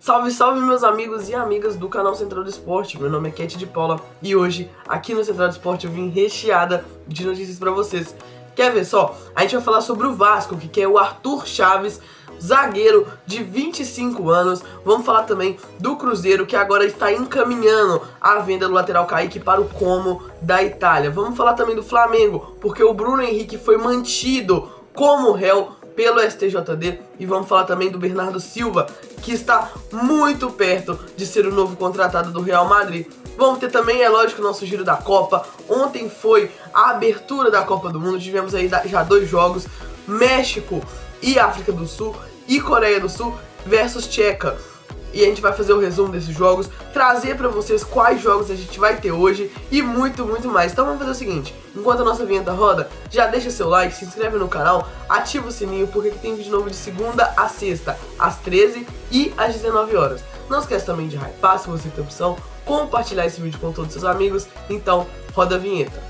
Salve, salve meus amigos e amigas do canal Central do Esporte, meu nome é Cat de Paula e hoje aqui no Central do Esporte eu vim recheada de notícias pra vocês. Quer ver só? A gente vai falar sobre o Vasco, que quer o Arthur Chaves, zagueiro de 25 anos. Vamos falar também do Cruzeiro, que agora está encaminhando a venda do lateral Kaique para o Como da Itália. Vamos falar também do Flamengo, porque o Bruno Henrique foi mantido como réu pelo STJD, e vamos falar também do Bernardo Silva, que está muito perto de ser o novo contratado do Real Madrid. Vamos ter também, é lógico, o nosso giro da Copa. Ontem foi a abertura da Copa do Mundo, tivemos aí já 2 jogos, México e África do Sul, e Coreia do Sul versus Tcheca. E a gente vai fazer o resumo desses jogos, trazer pra vocês quais jogos a gente vai ter hoje e muito mais. Então vamos fazer o seguinte, enquanto a nossa vinheta roda, já deixa seu like, se inscreve no canal, ativa o sininho, porque aqui tem vídeo novo de segunda a sexta, às 13 e às 19 horas. Não esquece também de hypar, se você tem opção, compartilhar esse vídeo com todos os seus amigos. Então, roda a vinheta.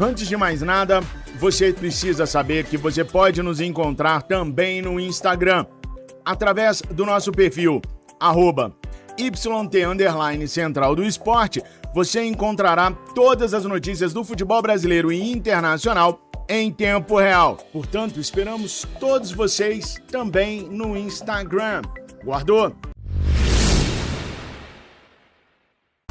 Antes de mais nada, você precisa saber que você pode nos encontrar também no Instagram, através do nosso perfil, @YT_Central do Esporte. Você encontrará todas as notícias do futebol brasileiro e internacional em tempo real. Portanto, esperamos todos vocês também no Instagram. Guardou?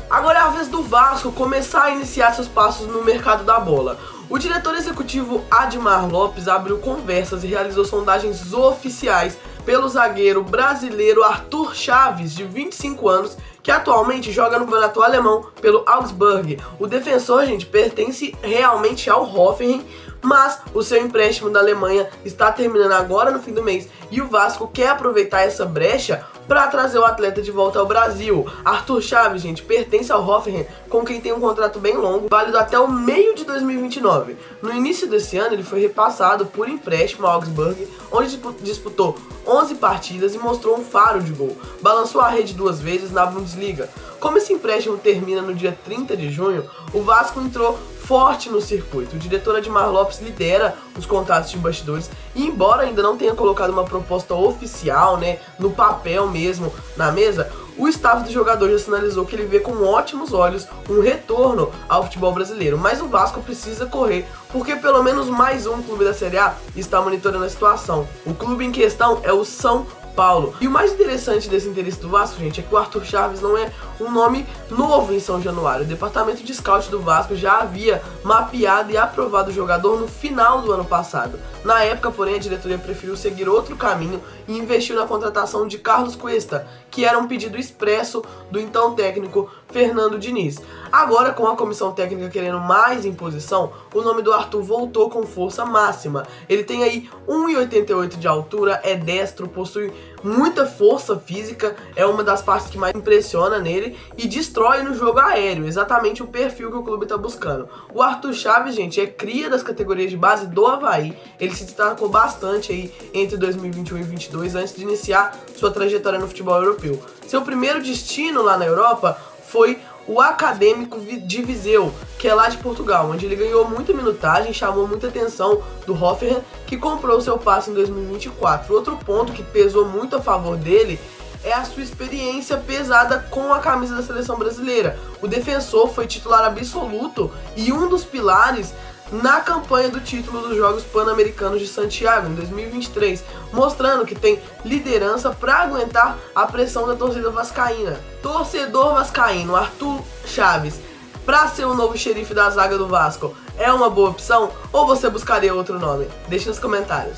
Agora é a vez do Vasco começar a iniciar seus passos no mercado da bola. O diretor executivo Admar Lopes abriu conversas e realizou sondagens oficiais pelo zagueiro brasileiro Arthur Chaves, de 25 anos, que atualmente joga no campeonato alemão pelo Augsburg. O defensor, gente, pertence realmente ao Hoffenheim, mas o seu empréstimo da Alemanha está terminando agora no fim do mês e o Vasco quer aproveitar essa brecha para trazer o atleta de volta ao Brasil. Arthur Chaves, gente, pertence ao Hoffenheim, com quem tem um contrato bem longo, válido até o meio de 2029. No início desse ano, ele foi repassado por empréstimo ao Augsburg, onde disputou 11 partidas e mostrou um faro de gol. Balançou a rede 2 vezes na Bundesliga. Como esse empréstimo termina no dia 30 de junho, o Vasco entrou forte no circuito. O diretor Admar Lopes lidera os contatos de bastidores e, embora ainda não tenha colocado uma proposta oficial, né, no papel mesmo, na mesa, o staff do jogador já sinalizou que ele vê com ótimos olhos um retorno ao futebol brasileiro. Mas o Vasco precisa correr, porque pelo menos mais um clube da Série A está monitorando a situação. O clube em questão é o São Paulo. E o mais interessante desse interesse do Vasco, gente, é que o Arthur Chaves não é um nome novo em São Januário. O departamento de scout do Vasco já havia mapeado e aprovado o jogador no final do ano passado. Na época, porém, a diretoria preferiu seguir outro caminho e investiu na contratação de Carlos Cuesta, que era um pedido expresso do então técnico Fernando Diniz. Agora, com a comissão técnica querendo mais imposição, o nome do Arthur voltou com força máxima. Ele tem aí 1,88 de altura, é destro, possui muita força física, é uma das partes que mais impressiona nele, e destrói no jogo aéreo, exatamente o perfil que o clube está buscando. O Arthur Chaves, gente, é cria das categorias de base do Avaí. Ele se destacou bastante aí entre 2021 e 2022, antes de iniciar sua trajetória no futebol europeu. Seu primeiro destino lá na Europa foi o Académico de Viseu, que é lá de Portugal, onde ele ganhou muita minutagem, chamou muita atenção do Hoffenheim, que comprou seu passe em 2024. Outro ponto que pesou muito a favor dele é a sua experiência pesada com a camisa da seleção brasileira. O defensor foi titular absoluto e um dos pilares na campanha do título dos Jogos Pan-Americanos de Santiago, em 2023, mostrando que tem liderança para aguentar a pressão da torcida vascaína. Torcedor vascaíno, Arthur Chaves, para ser o novo xerife da zaga do Vasco, é uma boa opção ou você buscaria outro nome? Deixe nos comentários.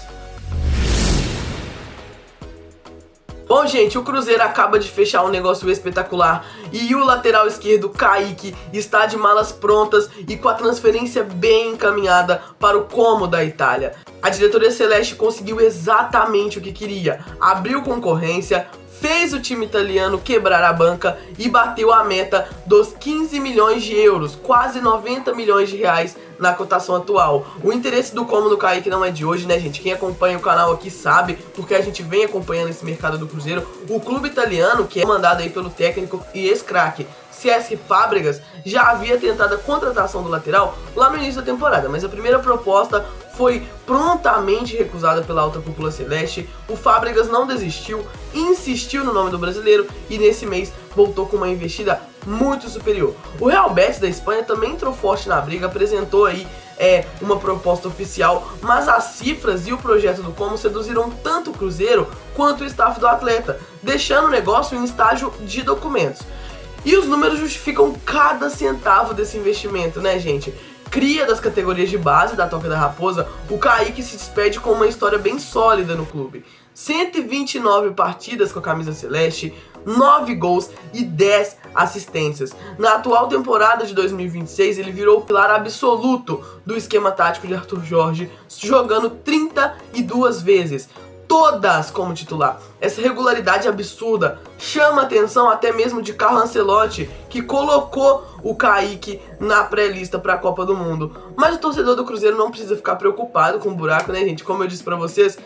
Bom, gente, o Cruzeiro acaba de fechar um negócio espetacular e o lateral esquerdo Kaique está de malas prontas e com a transferência bem encaminhada para o Como da Itália. A diretoria celeste conseguiu exatamente o que queria, abriu concorrência, fez o time italiano quebrar a banca e bateu a meta dos 15 milhões de euros, quase 90 milhões de reais na cotação atual. O interesse do Como no Kaique não é de hoje, né, gente? Quem acompanha o canal aqui sabe, porque a gente vem acompanhando esse mercado do Cruzeiro. O clube italiano, que é mandado aí pelo técnico e ex-craque Cesc Fábregas, já havia tentado a contratação do lateral lá no início da temporada, mas a primeira proposta foi prontamente recusada pela alta cúpula celeste. O Fábregas não desistiu, insistiu no nome do brasileiro e nesse mês voltou com uma investida muito superior. O Real Betis da Espanha também entrou forte na briga, apresentou aí uma proposta oficial, mas as cifras e o projeto do Como seduziram tanto o Cruzeiro quanto o staff do atleta, deixando o negócio em estágio de documentos. E os números justificam cada centavo desse investimento, né, gente? Cria das categorias de base da Toca da Raposa, o Kaique se despede com uma história bem sólida no clube. 129 partidas com a camisa celeste, 9 gols e 10 assistências. Na atual temporada de 2026, ele virou o pilar absoluto do esquema tático de Arthur Jorge, jogando 32 vezes. Todas como titular. Essa regularidade absurda chama a atenção até mesmo de Carlo Ancelotti, que colocou o Kaique na pré-lista para a Copa do Mundo. Mas o torcedor do Cruzeiro não precisa ficar preocupado com o buraco, né, gente? Como eu disse para vocês,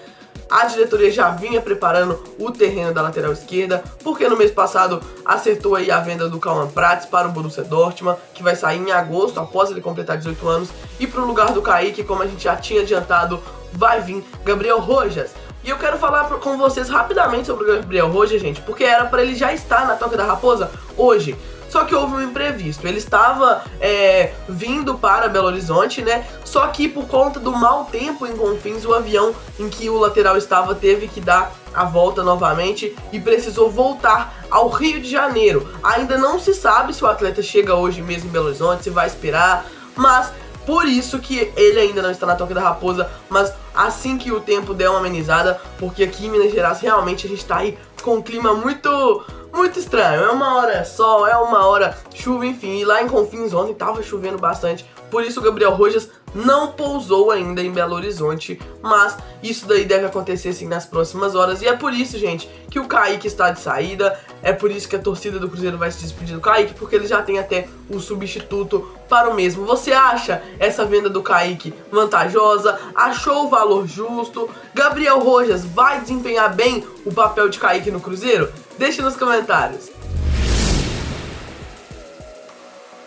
a diretoria já vinha preparando o terreno da lateral esquerda, porque no mês passado acertou aí a venda do Cauã Prats para o Borussia Dortmund, que vai sair em agosto, após ele completar 18 anos, e para o lugar do Kaique, como a gente já tinha adiantado, vai vir Gabriel Rojas. E eu quero falar com vocês rapidamente sobre o Gabriel Rojas, gente, porque era para ele já estar na Toca da Raposa hoje. Só que houve um imprevisto, ele estava vindo para Belo Horizonte, né? Só que por conta do mau tempo em Confins, o avião em que o lateral estava teve que dar a volta novamente e precisou voltar ao Rio de Janeiro. Ainda não se sabe se o atleta chega hoje mesmo em Belo Horizonte, se vai esperar, mas por isso que ele ainda não está na Toca da Raposa, mas assim que o tempo der uma amenizada, porque aqui em Minas Gerais realmente a gente está aí com um clima muito estranho. É uma hora sol, é uma hora chuva, enfim. E lá em Confins ontem estava chovendo bastante, por isso o Gabriel Rojas não pousou ainda em Belo Horizonte, mas isso daí deve acontecer sim nas próximas horas. E é por isso, gente, que o Kaique está de saída, é por isso que a torcida do Cruzeiro vai se despedir do Kaique, porque ele já tem até o substituto para o mesmo. Você acha essa venda do Kaique vantajosa? Achou o valor justo? Gabriel Rojas vai desempenhar bem o papel de Kaique no Cruzeiro? Deixe nos comentários.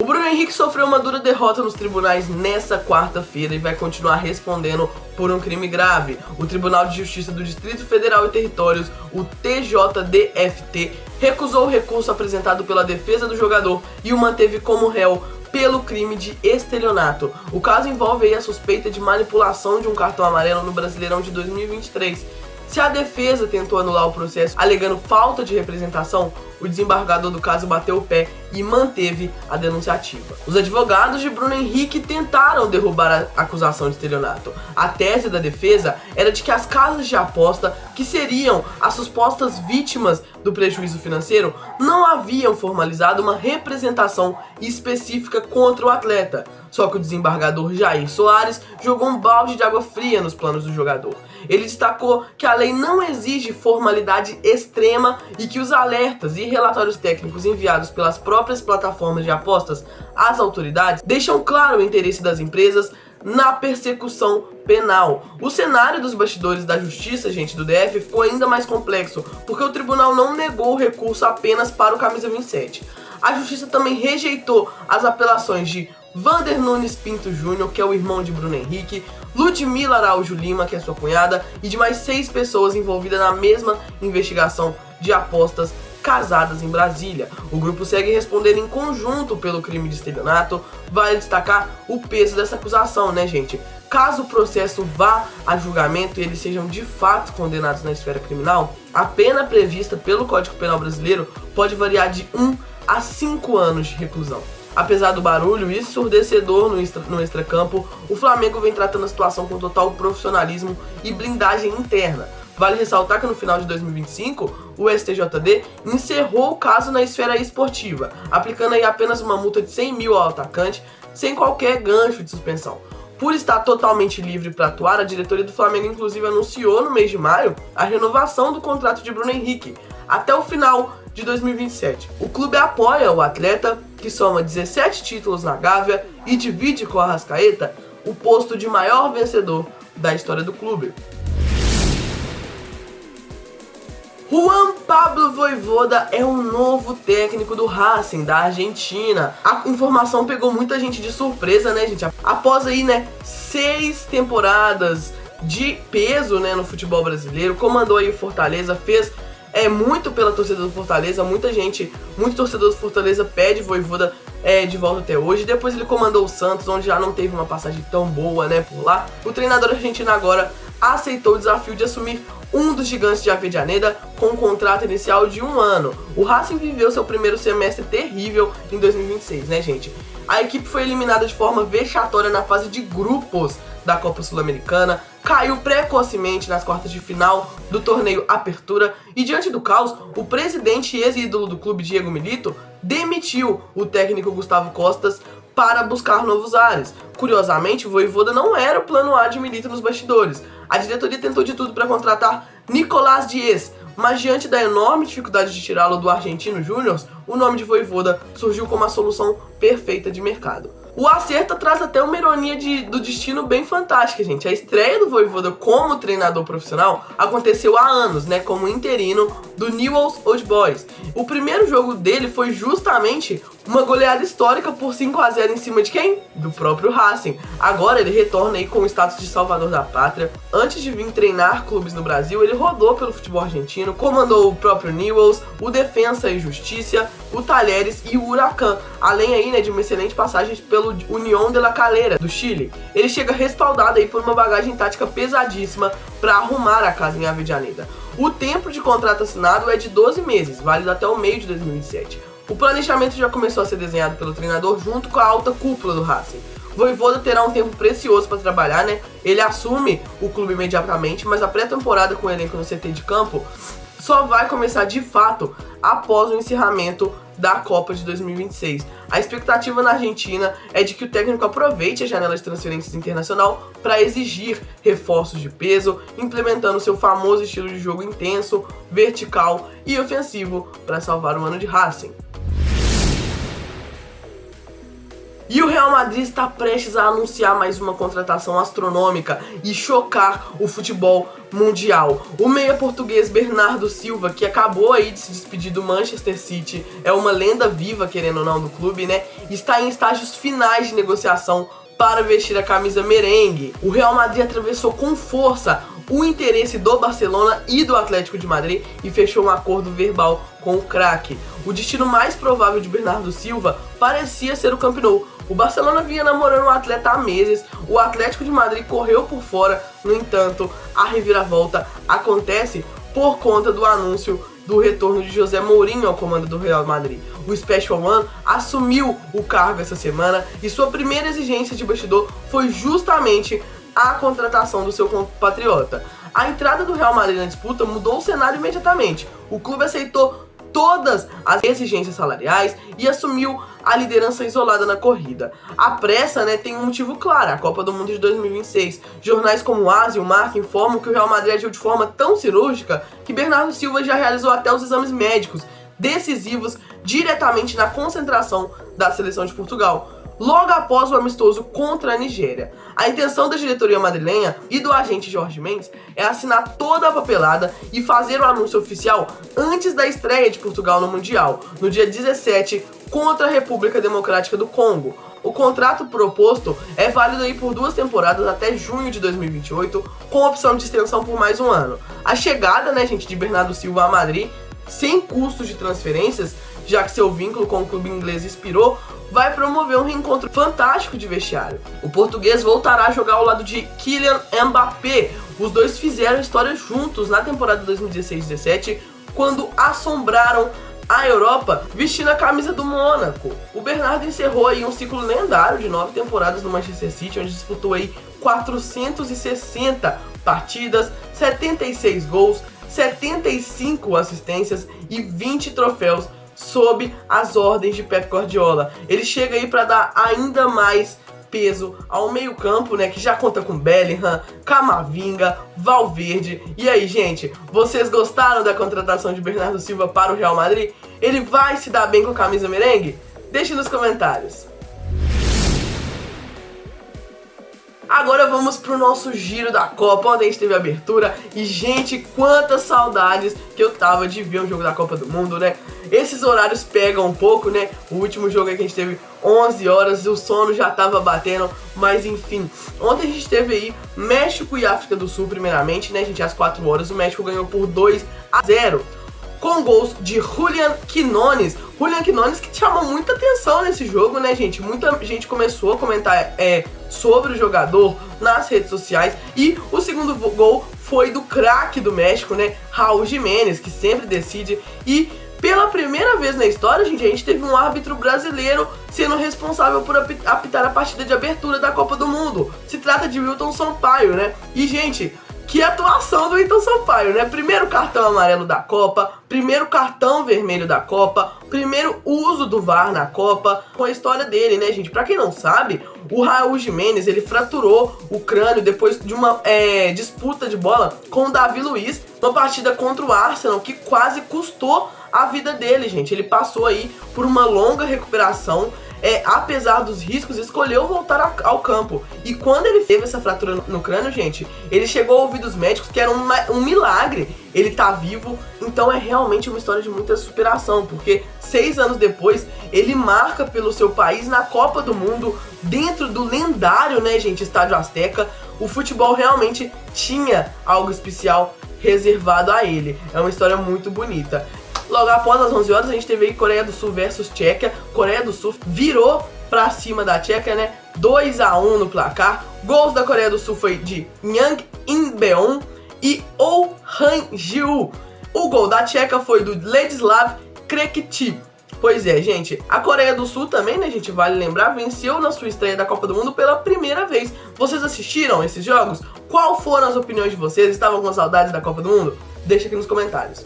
O Bruno Henrique sofreu uma dura derrota nos tribunais nessa quarta-feira e vai continuar respondendo por um crime grave. O Tribunal de Justiça do Distrito Federal e Territórios, o TJDFT, recusou o recurso apresentado pela defesa do jogador e o manteve como réu pelo crime de estelionato. O caso envolve aí a suspeita de manipulação de um cartão amarelo no Brasileirão de 2023. Se a defesa tentou anular o processo alegando falta de representação, o desembargador do caso bateu o pé e manteve a denúncia ativa. Os advogados de Bruno Henrique tentaram derrubar a acusação de estelionato. A tese da defesa era de que as casas de aposta, que seriam as supostas vítimas do prejuízo financeiro, não haviam formalizado uma representação específica contra o atleta. Só que o desembargador Jair Soares jogou um balde de água fria nos planos do jogador. Ele destacou que a lei não exige formalidade extrema e que os alertas e relatórios técnicos enviados pelas próprias plataformas de apostas às autoridades deixam claro o interesse das empresas na persecução penal. O cenário dos bastidores da justiça, gente, do DF ficou ainda mais complexo, porque o tribunal não negou o recurso apenas para o camisa 27. A justiça também rejeitou as apelações de Vander Nunes Pinto Júnior, que é o irmão de Bruno Henrique, Ludmila Araújo Lima, que é sua cunhada, e de mais 6 pessoas envolvidas na mesma investigação de apostas casadas em Brasília. O grupo segue respondendo em conjunto pelo crime de estelionato. Vale destacar o peso dessa acusação, né, gente? Caso o processo vá a julgamento e eles sejam de fato condenados na esfera criminal, a pena prevista pelo Código Penal brasileiro pode variar de 1 a 5 anos de reclusão. Apesar do barulho ensurdecedor no extracampo, o Flamengo vem tratando a situação com total profissionalismo e blindagem interna. Vale ressaltar que no final de 2025, o STJD encerrou o caso na esfera esportiva, aplicando aí apenas uma multa de 100 mil ao atacante, sem qualquer gancho de suspensão. Por estar totalmente livre para atuar, a diretoria do Flamengo inclusive anunciou no mês de maio a renovação do contrato de Bruno Henrique, até o final de 2027. O clube apoia o atleta, que soma 17 títulos na Gávea e divide com o Arrascaeta o posto de maior vencedor da história do clube. Juan Pablo Vojvoda é o novo técnico do Racing, da Argentina. A informação pegou muita gente de surpresa, né, gente? Após aí, 6 temporadas de peso, no futebol brasileiro, comandou aí o Fortaleza, fez muito pela torcida do Fortaleza, muito torcedor do Fortaleza pede Vojvoda de volta até hoje. Depois ele comandou o Santos, onde já não teve uma passagem tão boa, por lá. O treinador argentino agora aceitou o desafio de assumir um dos gigantes de Avellaneda com um contrato inicial de 1 ano. O Racing viveu seu primeiro semestre terrível em 2026, gente? A equipe foi eliminada de forma vexatória na fase de grupos da Copa Sul-Americana, caiu precocemente nas quartas de final do torneio Apertura e, diante do caos, o presidente e ex-ídolo do clube, Diego Milito, demitiu o técnico Gustavo Costas para buscar novos ares. Curiosamente, o Vojvoda não era o plano A de Milito nos bastidores. A diretoria tentou de tudo para contratar Nicolás Diez, mas diante da enorme dificuldade de tirá-lo do Argentino Júnior, o nome de Vojvoda surgiu como a solução perfeita de mercado. O acerto traz até uma ironia do destino bem fantástica, gente. A estreia do Vojvoda como treinador profissional aconteceu há anos, como interino do Newell's Old Boys. O primeiro jogo dele foi justamente uma goleada histórica por 5-0 em cima de quem? Do próprio Racing. Agora ele retorna aí com o status de salvador da pátria. Antes de vir treinar clubes no Brasil, ele rodou pelo futebol argentino, comandou o próprio Newell's, o Defensa e Justiça, o Talheres e o Huracan, além aí, de uma excelente passagem pelo Unión de la Calera, do Chile. Ele chega respaldado aí por uma bagagem tática pesadíssima para arrumar a casa em Avellaneda. O tempo de contrato assinado é de 12 meses, válido até o meio de 2027. O planejamento já começou a ser desenhado pelo treinador junto com a alta cúpula do Racing. Vojvoda terá um tempo precioso para trabalhar, Ele assume o clube imediatamente, mas a pré-temporada com o elenco no CT de campo só vai começar de fato após o encerramento da Copa de 2026. A expectativa na Argentina é de que o técnico aproveite a janela de transferências internacional para exigir reforços de peso, implementando seu famoso estilo de jogo intenso, vertical e ofensivo para salvar o ano de Racing. E o Real Madrid está prestes a anunciar mais uma contratação astronômica e chocar o futebol mundial. O meia português Bernardo Silva, que acabou aí de se despedir do Manchester City, é uma lenda viva, querendo ou não, do clube, está em estágios finais de negociação para vestir a camisa merengue. O Real Madrid atravessou com força o interesse do Barcelona e do Atlético de Madrid e fechou um acordo verbal com o craque. O destino mais provável de Bernardo Silva parecia ser o Camp Nou. O Barcelona vinha namorando o atleta há meses, o Atlético de Madrid correu por fora, no entanto, a reviravolta acontece por conta do anúncio do retorno de José Mourinho ao comando do Real Madrid. O Special One assumiu o cargo essa semana e sua primeira exigência de bastidor foi justamente a contratação do seu compatriota. A entrada do Real Madrid na disputa mudou o cenário imediatamente. O clube aceitou todas as exigências salariais e assumiu a liderança isolada na corrida. A pressa, tem um motivo claro, a Copa do Mundo de 2026. Jornais como o AS e o Marca informam que o Real Madrid agiu de forma tão cirúrgica que Bernardo Silva já realizou até os exames médicos decisivos diretamente na concentração da seleção de Portugal, logo após o amistoso contra a Nigéria. A intenção da diretoria madrilenha e do agente Jorge Mendes é assinar toda a papelada e fazer o anúncio oficial antes da estreia de Portugal no Mundial, no dia 17, contra a República Democrática do Congo. O contrato proposto é válido aí por 2 temporadas até junho de 2028, com opção de extensão por mais 1 ano. A chegada, de Bernardo Silva a Madrid, sem custos de transferências, já que seu vínculo com o clube inglês expirou, vai promover um reencontro fantástico de vestiário. O português voltará a jogar ao lado de Kylian Mbappé. Os dois fizeram história juntos na temporada 2016-17, quando assombraram a Europa vestindo a camisa do Mônaco. O Bernardo encerrou aí um ciclo lendário de 9 temporadas no Manchester City, onde disputou aí 460 partidas, 76 gols, 75 assistências e 20 troféus sob as ordens de Pep Guardiola. Ele chega aí para dar ainda mais peso ao meio campo, né, que já conta com Bellingham, Camavinga, Valverde. E aí, gente, vocês gostaram da contratação de Bernardo Silva para o Real Madrid? Ele vai se dar bem com a camisa merengue? Deixe nos comentários. Agora vamos pro nosso giro da Copa, onde a gente teve a abertura. E, gente, quantas saudades que eu tava de ver um jogo da Copa do Mundo, né? Esses horários pegam um pouco, né? O último jogo que a gente teve 11 horas, o sono já tava batendo. Mas, enfim, ontem a gente teve aí México e África do Sul, primeiramente, né, gente? Às 4 horas, o México ganhou por 2-0. Com gols de Julián Quinones. Julián Quinones que chamou muita atenção nesse jogo, né, gente? Muita gente começou a comentar sobre o jogador nas redes sociais. E o segundo gol foi do craque do México, né, Raúl Jiménez, que sempre decide. E pela primeira vez na história, gente, a gente teve um árbitro brasileiro sendo responsável por apitar a partida de abertura da Copa do Mundo. Se trata de Wilton Sampaio, né? E, gente, que atuação do Wilton Sampaio, né? Primeiro cartão amarelo da Copa, primeiro cartão vermelho da Copa, primeiro uso do VAR na Copa. Com a história dele, né, gente? Pra quem não sabe, o Raúl Jiménez, ele fraturou o crânio depois de uma disputa de bola com o Davi Luiz, uma partida contra o Arsenal que quase custou a vida dele, gente. Ele passou aí por uma longa recuperação. Apesar dos riscos, escolheu voltar ao campo. E quando ele teve essa fratura no crânio, gente, ele chegou a ouvir dos médicos que era um milagre ele tá vivo. Então é realmente uma história de muita superação, porque 6 anos depois ele marca pelo seu país na Copa do Mundo, dentro do lendário, né, gente, Estádio Azteca. O futebol realmente tinha algo especial reservado a ele. É uma história muito bonita. Logo após as 11 horas, a gente teve aí Coreia do Sul versus Tchequia. Coreia do Sul virou pra cima da Tchequia, né? 2-1 no placar. Gols da Coreia do Sul foi de Yang In-beon e Oh Han-jiu. O gol da Tchequia foi do Ladislav Krekti. Pois é, gente, a Coreia do Sul também, né, gente, vale lembrar, venceu na sua estreia da Copa do Mundo pela primeira vez. Vocês assistiram esses jogos? Qual foram as opiniões de vocês? Estavam com saudades da Copa do Mundo? Deixa aqui nos comentários.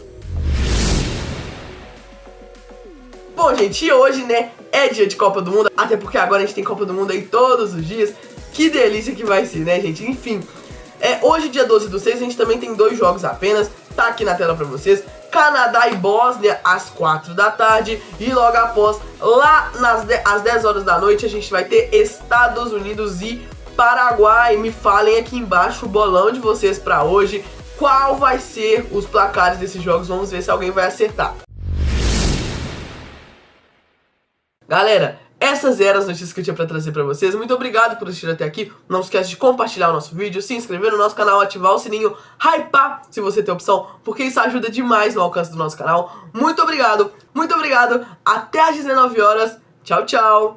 Bom, gente, e hoje, né, é dia de Copa do Mundo, até porque agora a gente tem Copa do Mundo aí todos os dias. Que delícia que vai ser, né, gente? Enfim, hoje, dia 12/6, a gente também tem 2 jogos apenas, tá aqui na tela pra vocês. Canadá e Bósnia às 4 da tarde. E logo após, lá às 10 horas da noite, a gente vai ter Estados Unidos e Paraguai. Me falem aqui embaixo o bolão de vocês pra hoje. Qual vai ser os placares desses jogos? Vamos ver se alguém vai acertar. Galera, essas eram as notícias que eu tinha pra trazer pra vocês. Muito obrigado por assistir até aqui. Não esquece de compartilhar o nosso vídeo, se inscrever no nosso canal, ativar o sininho, hypar se você tem opção, porque isso ajuda demais no alcance do nosso canal. Muito obrigado, até às 19 horas. Tchau, tchau.